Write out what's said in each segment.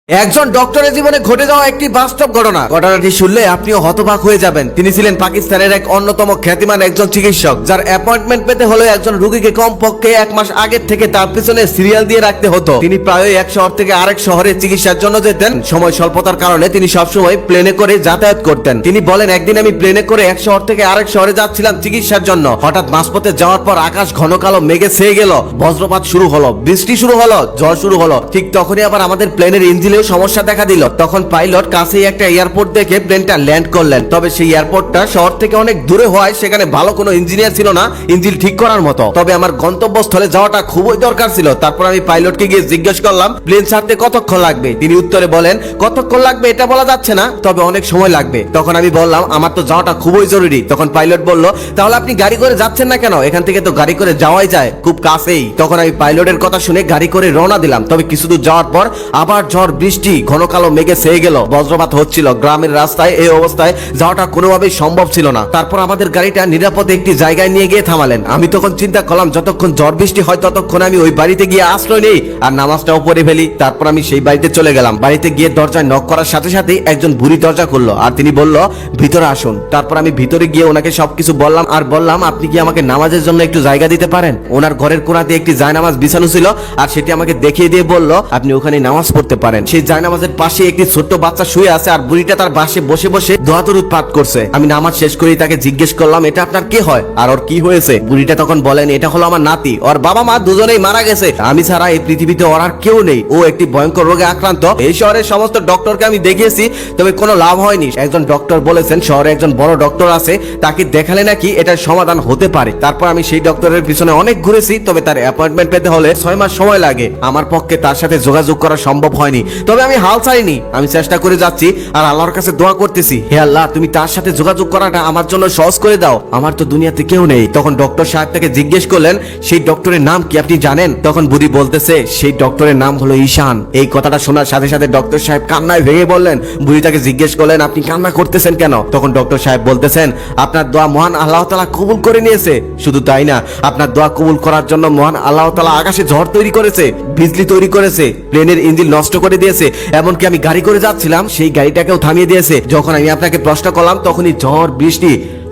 একজন ডক্টরের জীবনে ঘটে যাওয়া একটি বাস্তব ঘটনাটি শুনলে আপনিও হতবাক হয়ে যাবেন। তিনি ছিলেন পাকিস্তানের এক অন্যতম খ্যাতিমান একজন চিকিৎসক, যার অ্যাপয়েন্টমেন্ট পেতে হলে একজন রোগীকে কমপক্ষে 1 মাস আগের থেকে তার পিছনে সিরিয়াল দিয়ে রাখতে হতো। তিনি প্রায় এক শহর থেকে আরেক শহরে চিকিৎসার জন্য যেতেন। সময় স্বল্পতার কারণে তিনি সবসময় প্লেনে করে যাতায়াত করতেন। তিনি বলেন, একদিন আমি প্লেনে করে এক শহর থেকে আরেক শহরে যাচ্ছিলাম চিকিৎসার জন্য। হঠাৎ মাঝপথে যাওয়ার পর আকাশ ঘন কালো মেঘে ছেয়ে গেল, বজ্রপাত শুরু হলো, বৃষ্টি শুরু হলো, ঝড় শুরু হলো। ঠিক তখনই আবার আমাদের প্লেনের ইঞ্জিন সমস্যা দেখা দিল। তখন পাইলট কাছেই একটা এয়ারপোর্ট দেখে প্লেনটা ল্যান্ড করলেন। তবে সেই এয়ারপোর্টটা শহর থেকে অনেক দূরে হওয়ায় সেখানে ভালো কোনো ইঞ্জিনিয়ার ছিল না ইঞ্জিন ঠিক করার মতো। তবে আমার গন্তব্যস্থলে যাওয়াটা খুবই দরকার ছিল। তারপর আমি পাইলটকে গিয়ে জিজ্ঞেস করলাম, প্লেন ছাড়তে কতক্ষণ লাগবে? তিনি উত্তরে বলেন, কতক্ষণ লাগবে এটা বলা যাচ্ছে না, তবে অনেক সময় লাগবে। তখন আমি বললাম, আমার তো যাওয়াটা খুবই জরুরি। তখন পাইলট বলল, তাহলে আপনি গাড়ি করে যাচ্ছেন না কেন? এখান থেকে তো গাড়ি করে যাওয়াই যায়, খুব কাছেই। তখন আমি পাইলটের কথা শুনে গাড়ি করে রওনা দিলাম। তবে কিছু দূর যাওয়ার পর আবার ঝড়, বৃষ্টি, ঘন কালো মেঘে ছেয়ে গেল, বজ্রপাত হচ্ছিল। গ্রামের রাস্তায় এই অবস্থায় যাওয়াটা কোনোভাবেই সম্ভব ছিল না। তারপর আমাদের গাড়িটা নিরাপদে একটি জায়গায় নিয়ে গিয়ে থামালেন। আমি তখন চিন্তা করলাম, যতক্ষণ ঝড় বৃষ্টি হয় ততক্ষণ আমি ওই বাড়িতে গিয়ে আশ্রয় নেই আর নামাজটাও পড়ে ফেলি। তারপর আমি সেই বাড়িতে চলে গেলাম। বাড়িতে গিয়ে দরজায় নক করার সাথে সাথে একজন বুড়ি দরজা খুললো আর তিনি বলল, ভিতরে আসুন। তারপর আমি ভিতরে গিয়ে ওনাকে সবকিছু বললাম আর বললাম, আপনি কি আমাকে নামাজের জন্য একটু জায়গা দিতে পারেন? ওনার ঘরের কোণাতে একটি জায়নামাজ বিছানো ছিল আর সেটি আমাকে দেখিয়ে দিয়ে বলল, আপনি ওখানে নামাজ পড়তে পারেন। সেই জায়নামাজের পাশে একটি ছোট্ট বাচ্চা শুয়ে আছে আর বুড়িটা তার পাশে বসে বসে দোয়া দরুদ পাঠ করছে। আমি নামাজ শেষ করে তাকে জিজ্ঞেস করলাম, এটা আপনার কি হয় আর ওর কি হয়েছে? বুড়িটা তখন বলেন, এটা হলো আমার নাতি, ওর বাবা মা দুজনেই মারা গেছে। আমি ছাড়া এই পৃথিবীতে ওর আর কেউ নেই। ও একটি ভয়ঙ্কর রোগে আক্রান্ত। এই শহরের সমস্ত ডক্টরকে আমি দেখিয়েছি, তবে কোনো লাভ হয়নি। একজন ডক্টর বলেছেন শহরে একজন বড় ডক্টর আছে, তাকে দেখালে নাকি এটার সমাধান হতে পারে। তারপর আমি সেই ডক্টরের পিছনে অনেক ঘুরেছি, তবে তার অ্যাপয়েন্টমেন্ট পেতে হলে 6 মাস সময় লাগে। আমার পক্ষে তার সাথে যোগাযোগ করা সম্ভব হয়নি, তবে আমি হাল ছাড়িনি। আমি চেষ্টা করে যাচ্ছি আর আল্লাহর কাছে দোয়া করতেছি, হে আল্লাহ, তুমি তার সাথে যোগাযোগ করাটা আমার জন্য সহজ করে দাও। আমার তো দুনিয়াতে কেউ নেই। তখন ডক্টর সাহেব তাকে জিজ্ঞেস করলেন, সেই ডক্টরের নাম কি আপনি জানেন? তখন বুড়ি বলতেছে, সেই ডক্টরের নাম হলো ঈশান। এই কথাটা শোনার সাথে সাথে ডক্টর সাহেব কান্নায় ভেঙে বললেন। বুড়ি তাকে জিজ্ঞেস করলেন, আপনি কান্না করতেছেন কেন? তখন ডক্টর সাহেব বলতেছেন, আপনার দোয়া মহান আল্লাহ তাআলা কবুল করে নিয়েছে। শুধু তাই না, আপনার দোয়া কবুল করার জন্য মহান আল্লাহ তাআলা আকাশে ঝড় তৈরি করেছে, বিজলি তৈরি করেছে, প্লেনের ইঞ্জিন নষ্ট করে দিয়েছে, এমনকি আমি গাড়ি করে যাচ্ছিলাম সেই গাড়িটাকেও থামিয়ে দিয়েছে। যখন আমি আপনাকে প্রশ্ন করলাম তখনই ঝড়, বৃষ্টি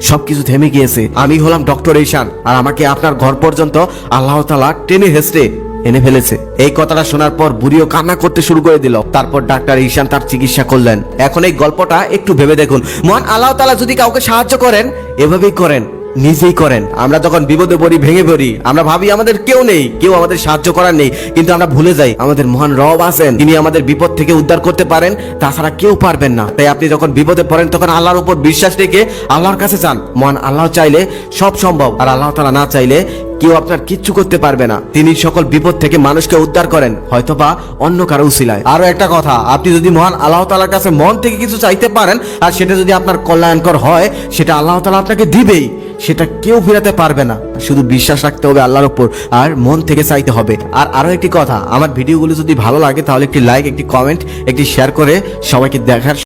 সবকিছু থেমে গিয়েছে। আমি হলাম ডক্টর ঈশান আর আমাকে আপনার ঘর পর্যন্ত আল্লাহ তাআলা টেনে হেঁচড়ে এনে ফেলেছে। এই কথাটা শোনার পর বুড়িও কান্না করতে শুরু করে দিল। তারপর ডাক্তার ঈশান তার চিকিৎসা করলেন। এখন এই গল্পটা একটু ভেবে দেখুন, মহান আল্লাহ তাআলা যদি কাউকে সাহায্য করেন, এভাবেই করেন, নিজেই করেন। আমরা যখন বিপদে পড়ি, ভেঙে পড়ি, আমরা ভাবি আমাদের কেউ নেই, কেউ আমাদের সাহায্য করার নেই, কিন্তু আমরা ভুলে যাই আমাদের মহান রব আছেন, তিনি আমাদের বিপদ থেকে উদ্ধার করতে পারেন, তাছাড়া কেউ পারবেন না। তাই আপনি যখন বিপদে পড়েন তখন আল্লাহর উপর বিশ্বাস রেখে আল্লাহর কাছে চান। মহান আল্লাহ চাইলে সব সম্ভব, আর আল্লাহ তাআলা না চাইলে কেউ আপনার কিচ্ছু করতে পারবে না। তিনি সকল বিপদ থেকে মানুষকে উদ্ধার করেন, হয়তোবা অন্য কারো উসিলায়। আরো একটা কথা, আপনি যদি মহান আল্লাহ তাআলার কাছে মন থেকে কিছু চাইতে পারেন আর সেটা যদি আপনার কল্যাণকর হয়, সেটা আল্লাহ তাআলা আপনাকে দিবেই। সেটা কেউ ফেরাতে পারবে না। শুধু বিশ্বাস রাখতে হবে আল্লাহর উপর আর মন থেকে চাইতে হবে। আর আরো একটি কথা, আমার ভিডিওগুলো যদি ভালো লাগে তাহলে একটি লাইক, একটি কমেন্ট, একটি শেয়ার করে সবাইকে দেখার